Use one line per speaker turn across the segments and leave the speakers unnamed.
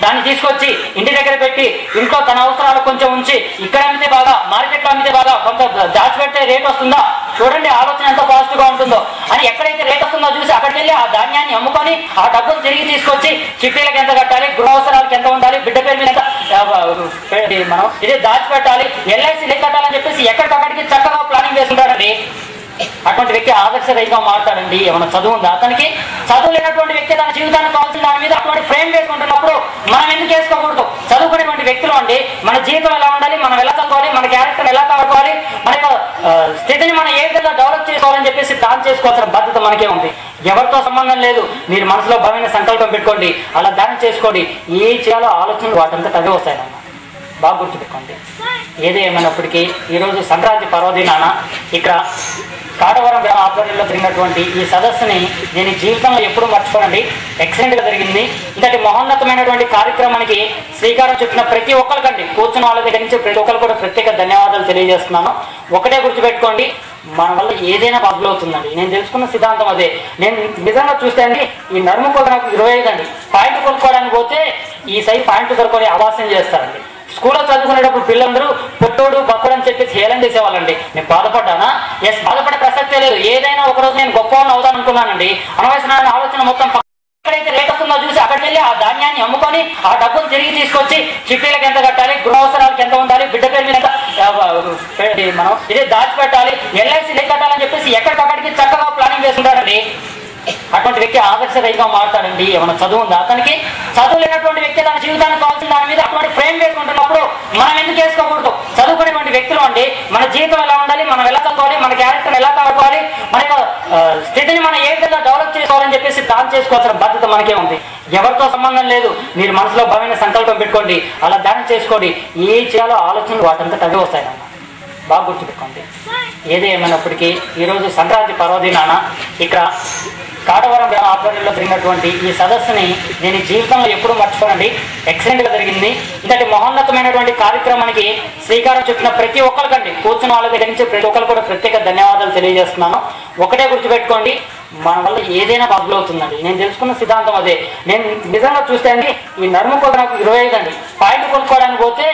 దాన్ని తీసుకొచ్చి ఇంటి దగ్గర పెట్టి ఇంట్లో తన అవసరాలు కొంచెం ఉంచి ఇక్కడ అమ్మితే బాగా, మార్కెట్లో అమ్మితే బాగా, కొంత దాచిపెడితే రేట్ వస్తుందా, చూడండి ఆలోచన ఎంత పాజిటివ్ గా ఉంటుందో అని ఎక్కడైతే రేట్ వస్తుందో చూసి అక్కడికి వెళ్ళి ఆ ధాన్యాన్ని అమ్ముకొని ఆ డబ్బును తిరిగి తీసుకొచ్చి చిట్టీలకు ఎంత కట్టాలి, గృహ అవసరాలకు ఎంత ఉండాలి, బిడ్డ పేరు మీద మనం ఇది దాచిపెట్టాలి, ఎల్ఐసి కట్టాలని చెప్పేసి ఎక్కడికక్కడికి చక్కగా ప్లానింగ్ వేసుకుంటారండి. అటువంటి వ్యక్తి ఆదర్శరహితంగా మాట్లాడండి. ఏమైనా చదువు ఉందా అతనికి? చదువు లేనటువంటి వ్యక్తి తన జీవితానికి కావాల్సిన దాని మీద అటువంటి ఫ్రేమ్ వేసుకుంటున్నప్పుడు మనం ఎందుకు వేసుకోకూడదు? చదువుకునేటువంటి వ్యక్తులు అండి మన జీవితం ఎలా ఉండాలి, మనం ఎలా చదువుకోవాలి, మన క్యారెక్టర్ ఎలా కావాలి, మన యొక్క స్థితిని మనం ఏ విధంగా డెవలప్ చేసుకోవాలని చెప్పేసి ప్లాన్ చేసుకోవాల్సిన బాధ్యత మనకే ఉంది. ఎవరితో సంబంధం లేదు. మీరు మనసులో బలమైన సంకల్పం పెట్టుకోండి, అలా ధ్యానం చేసుకోండి. ఏ చేయాలో ఆలోచనలు వాటంతా అవే వస్తాయన్నమాట. బాగా గుర్తుపెట్టుకోండి. ఏది ఏమైనప్పటికీ ఈరోజు సంక్రాంతి పర్వదినాన ఇక్కడ కాటవరం గ్రామ ఆధ్వర్యంలో జరిగినటువంటి ఈ సదస్సుని నేను జీవితంలో ఎప్పుడూ మర్చిపోనండి. ఎక్సలెంట్గా జరిగింది. ఇంతటి మహోన్నతమైనటువంటి కార్యక్రమానికి శ్రీకారం చుట్టిన ప్రతి ఒక్కరికండి, కూర్చున్న వాళ్ళ దగ్గర నుంచి ప్రతి ఒక్కరు కూడా ప్రత్యేక ధన్యవాదాలు తెలియజేస్తున్నాను. ఒకటే గుర్తుపెట్టుకోండి, మన వల్ల ఏదైనా పాసిబుల్ అవుతుందండి. నేను తెలుసుకున్న సిద్ధాంతం అదే. నేను నిజంగా చూస్తే అండి ఈ నడుము కూడా నాకు 25 అండి. పాయింట్ కొనుక్కోవడానికి పోతే ఈ సైజ్ పాయింట్ దొరకొని అవాసం చేస్తారండి. స్కూల్లో చదువుకునేటప్పుడు పిల్లలందరూ పొట్టోడు బక్కడు అని చెప్పేసి హేళన చేసేవాళ్ళండి. నేను బాధపడ్డానా? ఎస్, బాధపడే ప్రసక్తే లేదు. ఏదైనా ఒకరోజు నేను గొప్పవాడిని అవుతాను అనుకున్నానండి. అనవసరమైన ఆలోచన మొత్తం ఎక్కడైతే రేట్ వస్తుందో చూసి అక్కడికి వెళ్ళి ఆ ధాన్యాన్ని అమ్ముకొని ఆ డబ్బును తిరిగి తీసుకొచ్చి చిట్టీలకు ఎంత కట్టాలి, గృహ అవసరాలకు ఎంత ఉండాలి, బిడ్డ పేరు మీద మనం ఇది దాచిపెట్టాలి, ఎల్ఐసి కట్టాలని చెప్పేసి ఎక్కడికక్కడికి చక్కగా ప్లానింగ్ వేసుకుంటారండి. అటువంటి వ్యక్తి ఆదర్శరహితంగా మాట్లాడండి. ఏమైనా చదువు ఉందా అతనికి? చదువు లేనటువంటి వ్యక్తి తన జీవితానికి కావాల్సిన దాని మీద అటువంటి ఫ్రేమ్ వేసుకుంటున్నప్పుడు మనం ఎందుకు వేసుకోకూడదు? చదువుకునేటువంటి వ్యక్తులు అండి మన జీవితం ఎలా ఉండాలి, మనం ఎలా చదువుకోవాలి, మన క్యారెక్టర్ ఎలా కావాలి, మన యొక్క స్థితిని మనం ఏ విధంగా డెవలప్ చేసుకోవాలని చెప్పేసి ప్లాన్ చేసుకోవాల్సిన బాధ్యత మనకే ఉంది. ఎవరితో సంబంధం లేదు. మీరు మనసులో బలమైన సంకల్పం పెట్టుకోండి, అలా ధ్యానం చేసుకోండి. ఏ చేయాలో ఆలోచనలు వాటంతా అవే వస్తాయన్నమాట. బాగా గుర్తుపెట్టుకోండి. ఏది ఏమైనప్పటికీ ఈరోజు సంక్రాంతి పర్వదినాన ఇక్కడ కాటవరం గ్రామ ఆధ్వర్యంలో జరిగినటువంటి ఈ సదస్సుని నేను జీవితంలో ఎప్పుడూ మర్చిపోనండి. ఎక్సలెంట్గా జరిగింది. ఇంతటి మహోన్నతమైనటువంటి కార్యక్రమానికి శ్రీకారం చుట్టిన ప్రతి ఒక్కరికండి, కూర్చున్న వాళ్ళ దగ్గర నుంచి ప్రతి ఒక్కరు కూడా ప్రత్యేక ధన్యవాదాలు తెలియజేస్తున్నాను. ఒకటే గుర్తుపెట్టుకోండి, మన వల్ల ఏదైనా పాసిబుల్ అవుతుందండి. నేను తెలుసుకున్న సిద్ధాంతం అదే. నేను నిజంగా చూస్తే అండి ఈ నడుము కూడా నాకు 25 అండి. పాయింట్ కొనుక్కోవడానికి పోతే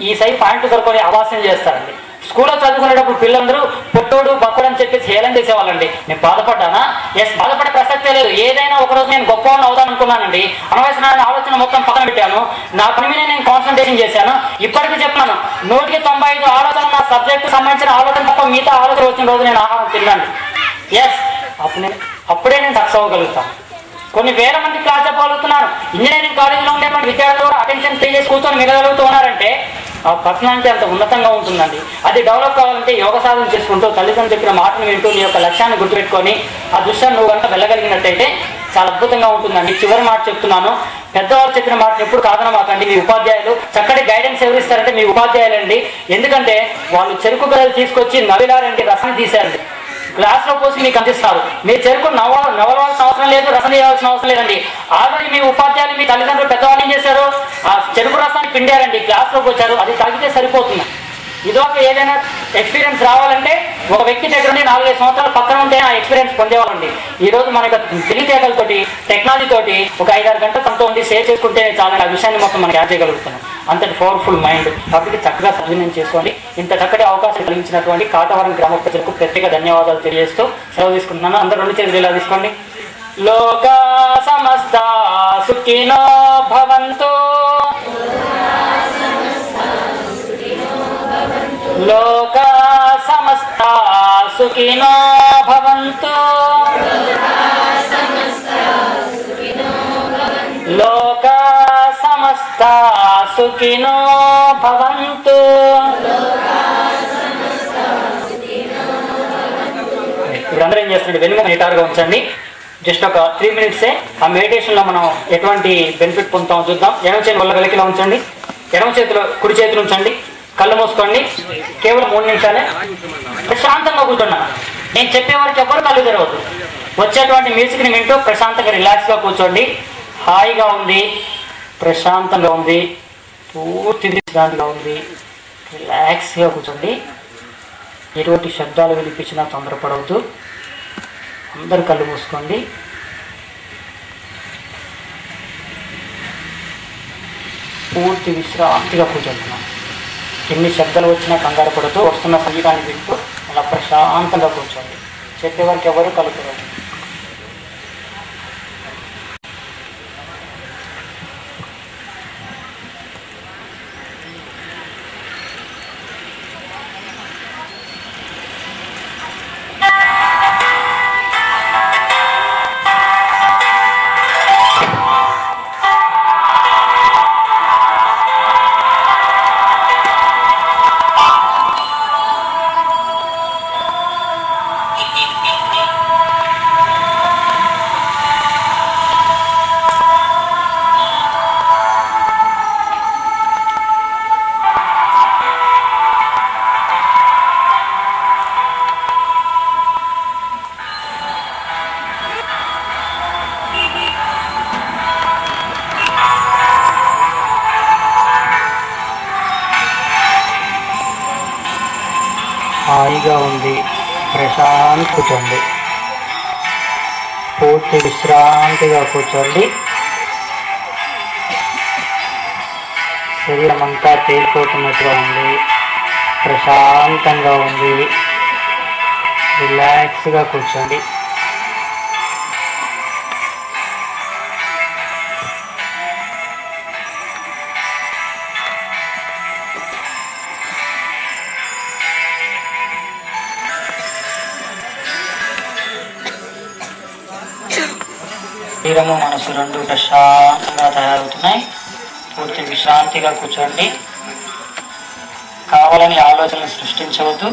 ఈ సైజ్ పాయింట్ దొరకొని అవాసం చేస్తారండి. స్కూల్లో చదువుకునేటప్పుడు పిల్లలందరూ పొట్టోడు బక్కడు అని చెప్పేసి హేళన చేసేవాళ్ళండి. నేను బాధపడ్డానా? ఎస్, బాధపడే ప్రసక్తే లేదు. ఏదైనా ఒకరోజు నేను గొప్పవాడిని అవుతాను అనుకున్నానండి. అనవసరమైన ఆలోచన మొత్తం పక్కన పెట్టాను. నా పని మీద నేను కాన్సన్ట్రేషన్ చేశాను. ఇప్పటికీ చెప్తున్నాను, 195 ఆలోచన నా సబ్జెక్టు సంబంధించిన ఆలోచన తప్ప మిగతా ఆలోచన వచ్చిన రోజు నేను ఆహారం తిన్నాను. ఎస్, అప్పుడే నేను సక్సెస్ అవ్వగలుగుతాను. కొన్ని వేల మంది క్లాస్ చెప్పగలుగుతున్నాను. ఇంజనీరింగ్ కాలేజీలో ఉండేటువంటి విద్యార్థులు కూడా అటెన్షన్ పే చేసి కూర్చొని మిగలగలుగుతూ ఉన్నారంటే ఆ పర్సనాలిటీ అంత ఉన్నతంగా ఉంటుందండి. అది డెవలప్ కావాలంటే యోగ సాధన చేసుకుంటూ తల్లిదండ్రులు చెప్పిన మాటను వింటూ నీ యొక్క లక్ష్యాన్ని గుర్తుపెట్టుకొని ఆ దృశ్యాన్ని నువ్వు కనుక వెళ్ళగలిగినట్టయితే చాలా అద్భుతంగా ఉంటుందండి. చివరి మాట చెప్తున్నాను, పెద్దవాళ్ళు చెప్పిన మాటను ఎప్పుడు కాదనమాకండి. మీ ఉపాధ్యాయులు చక్కటి గైడెన్స్ ఎవరిస్తారంటే మీ ఉపాధ్యాయులండి. ఎందుకంటే వాళ్ళు చెరుకు గడలు తీసుకొచ్చి నవిలారండి, రసాన్ని తీశారండి, గ్లాస్లో పోసి మీకు అందిస్తారు. మీరు చెరుకు నవలవలసిన అవసరం లేదు, రసం తీయాల్సిన అవసరం లేదండి. ఆల్రెడీ మీ ఉపాధ్యాయులు మీ తల్లిదండ్రులు పెద్దవాళ్ళు ఏం చేశారు? ఆ చెరుకు రసాన్ని పిండారండి, గ్లాస్లో పోచారు, అది తాగితే సరిపోతుంది. ఇదొక ఏదైనా ఎక్స్పీరియన్స్ రావాలంటే ఒక వ్యక్తి దగ్గర 4-5 సంవత్సరాలు పక్కన ఉంటే ఆ ఎక్స్పీరియన్స్ పొందేవాళ్ళండి. ఈరోజు మన యొక్క తెలివితేటలతోటి టెక్నాలజీతోటి ఒక 5-6 గంటల తనతో ఉండి సేవ్ చేసుకుంటే చాలా ఆ విషయాన్ని మొత్తం మనకి యాడ్ చేయగలుగుతున్నాం. అంతటి పవర్ఫుల్ మైండ్. కాబట్టి చక్కగా సద్వినియోగం చేసుకోండి. ఇంత చక్కటి అవకాశం కలిగించినటువంటి కాటవరం గ్రామ ప్రజలకు ప్రత్యేక ధన్యవాదాలు తెలియజేస్తూ సెలవు తీసుకుంటున్నాను. అందరూ 2 చేతులు ఇలా తీసుకోండి. లోకా సమస్త సుఖినో భవంతు, లోకా సమస్త సుఖినో భవంతు, లోకా సమస్త సుఖినో భవంతు. ఇప్పుడు అందరూ ఏం చేస్తున్నాడు? వెనుక నిటారుగా ఉంచండి. జస్ట్ ఒక 3 minutes ఆ మెడిటేషన్లో మనం ఎటువంటి బెనిఫిట్ పొందుతామో చూద్దాం. ఎడమ చేతి వల్ల వెలకిలా ఉంచండి, ఎడమ చేతిలో కుడి చేతులు ఉంచండి, కళ్ళు మూసుకోండి. కేవలం 3 నిమిషాలే ప్రశాంతంగా కూర్చున్నా. నేను చెప్పే వారికి ఎవరు కళ్ళు తెరవద్దు. వచ్చేటువంటి మ్యూజిక్ని వింటూ ప్రశాంతంగా రిలాక్స్గా కూర్చోండి. హాయిగా ఉంది, ప్రశాంతంగా ఉంది, పూర్తి విశ్రాంతిగా ఉంది. రిలాక్స్గా కూర్చోండి. ఎటువంటి శబ్దాలు వినిపించినా తొందరపడవద్దు. అందరు కళ్ళు మూసుకోండి. పూర్తి విశ్రాంతిగా కూర్చుంటున్నాం. ఎన్ని శబ్దాలు వచ్చినా కంగారు పడుతూ వస్తున్న సంగీతాన్ని వింటూ అలా ప్రశాంతంగా కూర్చోండి. చెప్పేవారికి ఎవరు కలుగుతారు. హాయిగా ఉంది. ప్రశాంతంగా కూర్చోండి. పూర్తి విశ్రాంతిగా కూర్చోండి. శరీరం అంతా తేలిపోతున్నట్టుగా ఉంది. ప్రశాంతంగా ఉంది. రిలాక్స్గా కూర్చోండి. శరీరము మనసు రెండు ప్రశాంతంగా తయారవుతున్నాయి. పూర్తి విశ్రాంతిగా కూర్చోండి. కావాలని ఆలోచనలు సృష్టించవద్దు.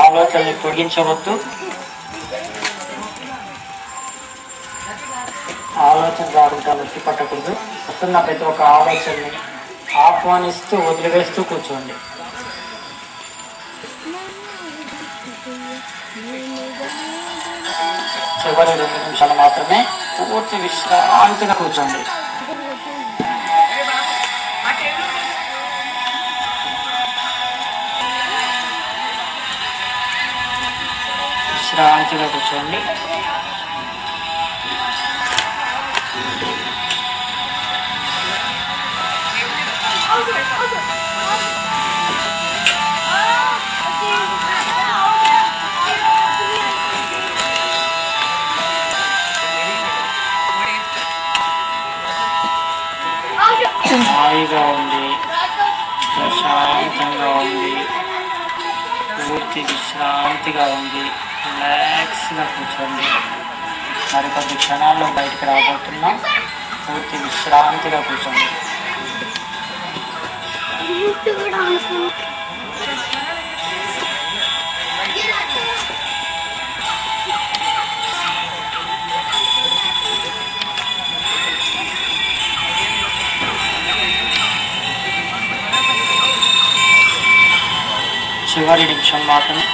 ఆలోచనలు పొడిగించవద్దు. ఆలోచన రాకుండా నొప్పి పట్టకూడదు. వస్తున్న ప్రతి ఒక్క ఆలోచనని ఆహ్వానిస్తూ వదిలివేస్తూ కూర్చోండి. చివరి 2 నిమిషాలు మాత్రమే పూర్తి విశ్రాంతిగా కూర్చోండి. విశ్రాంతిగా కూర్చోండి. హాయిగా ఉంది. ప్రశాంతంగా ఉంది. పూర్తి విశ్రాంతిగా ఉంది. రిలాక్స్గా కూర్చోండి. మరికొద్ది క్షణాల్లో బయటికి రాబోతున్నాం. పూర్తి విశ్రాంతిగా కూర్చోండి. చివరి నిమిషం మాత్రమే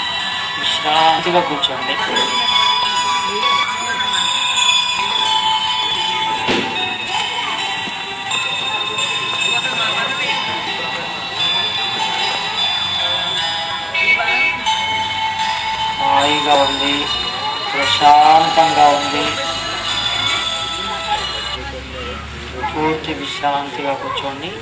విశ్రాంతిగా కూర్చోండి. హాయిగా ఉంది. ప్రశాంతంగా ఉంది. పూర్తి విశ్రాంతిగా కూర్చోండి.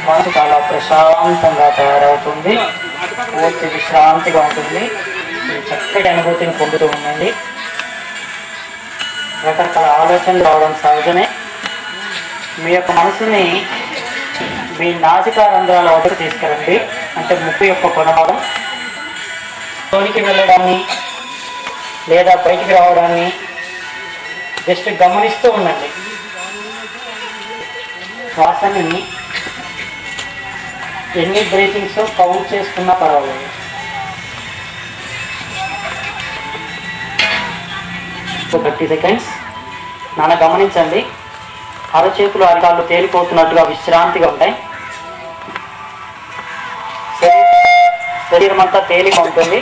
మనసు చాలా ప్రశాంతంగా తయారవుతుంది. పూర్తి విశ్రాంతిగా ఉంటుంది. చక్కటి అనుభూతిని పొందుతూ ఉండండి. రకరకాల ఆలోచనలు రావడం సహజమే. మీ యొక్క మనసుని మీ నాసికా రంధ్రాల వద్దకు తీసుకురండి. అంటే ముక్కు యొక్క కొనభాగం లోనికి వెళ్ళడాన్ని లేదా బయటికి రావడాన్ని జస్ట్ గమనిస్తూ ఉండండి. శ్వాసని ఎన్ని బ్రీతింగ్స్ కౌంట్ చేసుకున్నా పర్వాలేదు. సో 30 సెకండ్స్ నాన్న గమనించండి. అరచేతులు అరికాళ్ళు తేలిపోతున్నట్టుగా విశ్రాంతిగా ఉంటాయి. శరీరం అంతా తేలిక ఉంటుంది.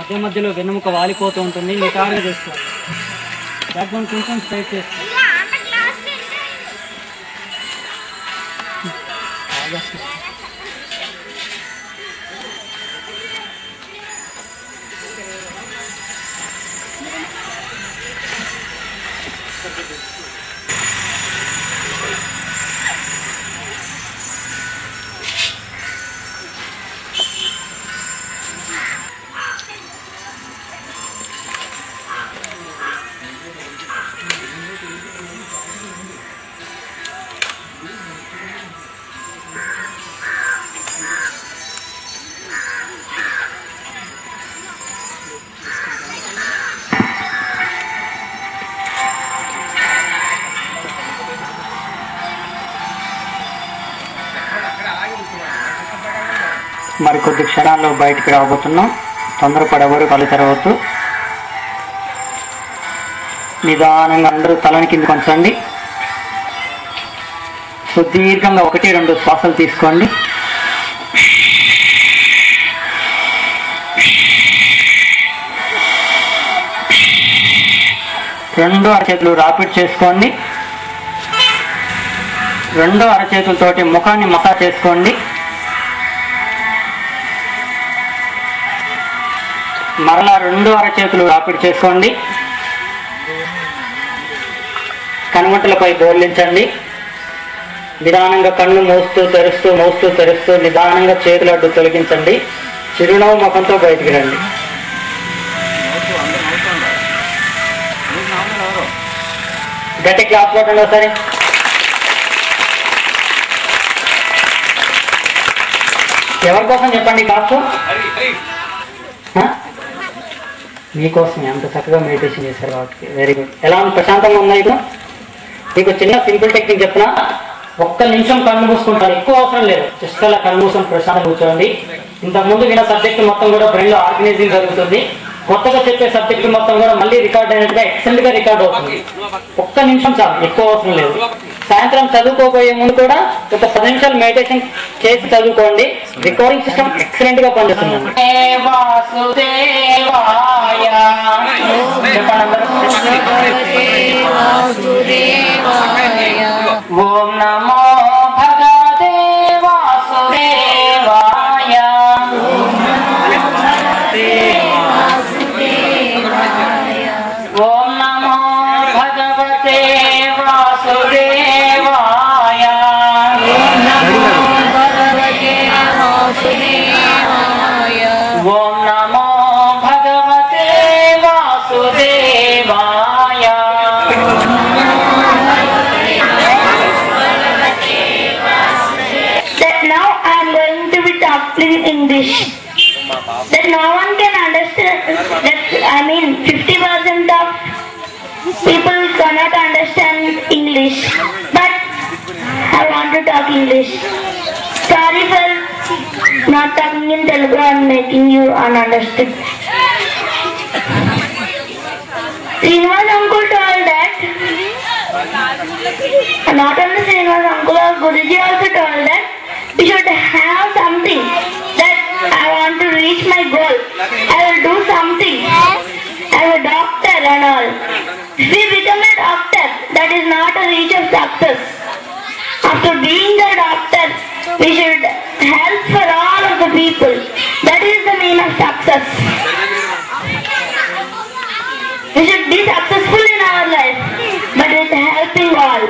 మధ్య మధ్యలో వెన్నుముక వాలిపోతూ ఉంటుంది. నిటారుగా చేసుకోవాలి. బ్యాక్ బోన్ కొంచెం స్ట్రైట్ చేసుకోవాలి. మరికొద్ది క్షణాల్లో బయటికి రాబోతున్నాం. తొందరపడి ఎవరు కళ్ళు తెరవద్దు. నిదానంగా అందరూ తలని కిందకి ఉంచండి. సుదీర్ఘంగా 1-2 శ్వాసలు తీసుకోండి. రెండు అరచేతులు రాపిడ్ చేసుకోండి. రెండు అరచేతులతోటి ముఖాన్ని మసాజ్ చేసుకోండి. మరలా రెండు అరచేతులు రాపిడ్ చేసుకోండి. కనుమట్టలపై బోర్లించండి. నిదానంగా కన్ను మూస్తూ తెరుస్తూ నిదానంగా చేతులు అడ్డు తొలగించండి. చిరునవ్వు ముఖంతో బయటికి రండి. గట్టి క్లాస్ కొట్టండి ఒకసారి. ఎవరి కోసం చెప్పండి క్లాస్? మీకోసం ఎంత చక్కగా మెడిటేషన్ చేశారు కాబట్టి వెరీ గుడ్. ఎలా ఉంది? ప్రశాంతంగా ఉన్నాయి. మీకు చిన్న సింపుల్ టెక్నిక్ చెప్పిన, 1 నిమిషం కళ్ళు మూసుకుంటారు. ఎక్కువ అవసరం లేదు. జస్ట్ అలా కళ్ళు మూసుకొని ప్రశాంతంగా కూర్చోండి. ఇంతకుముందు విన్న సబ్జెక్ట్ మొత్తం కూడా బ్రెయిన్ లో ఆర్గనైజింగ్ జరుగుతుంది. కొత్తగా చెప్పే సబ్జెక్ట్ మొత్తం కూడా మళ్ళీ రికార్డ్ అయినట్టుగా ఎక్సలెంట్ గా రికార్డ్ అవుతుంది. 1 నిమిషం చాలు, ఎక్కువ అవసరం లేదు. సాయంత్రం చదువుకోబోయే ముందు కూడా ఒక 10 నిమిషాలు మెడిటేషన్ చేసి చదువుకోండి. రికార్డింగ్ సిస్టమ్ ఎక్సలెంట్ గా పనిచేస్తుంది. ఓం నమో భగవతే వాసుదేవాయ. ఓం నమో భగవతే వాసుదేవాయ. ఓం నమో భగవతే వాసుదేవాయ.
That now I am going to be talking in English. That no one can understand. That 50% of people cannot understand English. But I want to talk English. Sorry for not talking in Telugu and making you ununderstood. Srinivas uncle told that, not only Srinivas uncle, Guruji also told that we should have something that I want to reach my goal. I will do something. I am a doctor and all. If we become a doctor, that is not a reach of success. After being a doctor, we should help for all of the people. That is the mean of success. We should be successful in our life, but with helping all.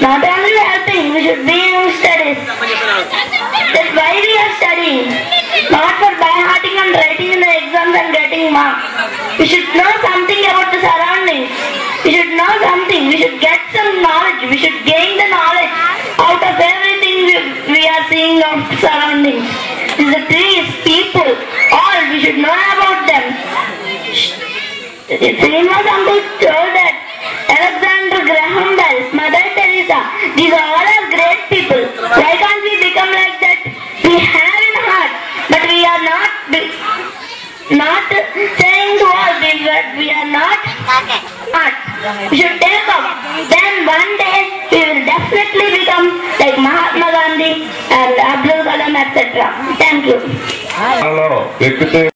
Not only helping, we should be in studies. That's why we are studying. Not for by-hearting and writing in the exams and getting marks. We should know something about the surroundings. We should know something. We should get some knowledge. We should gain the knowledge out of everything we are seeing of surroundings. The trees, people, all, we should know about them. Srinivas uncle told that Alexander Graham Bell, Mother Teresa, these all are great people. Why can't we become like that? We have in heart, but we are not saying to all that we are not heart. We should take up. Then one day we will definitely become like Mahatma Gandhi, and Abdul Kalam, etc. Thank you.
ఎక్కితే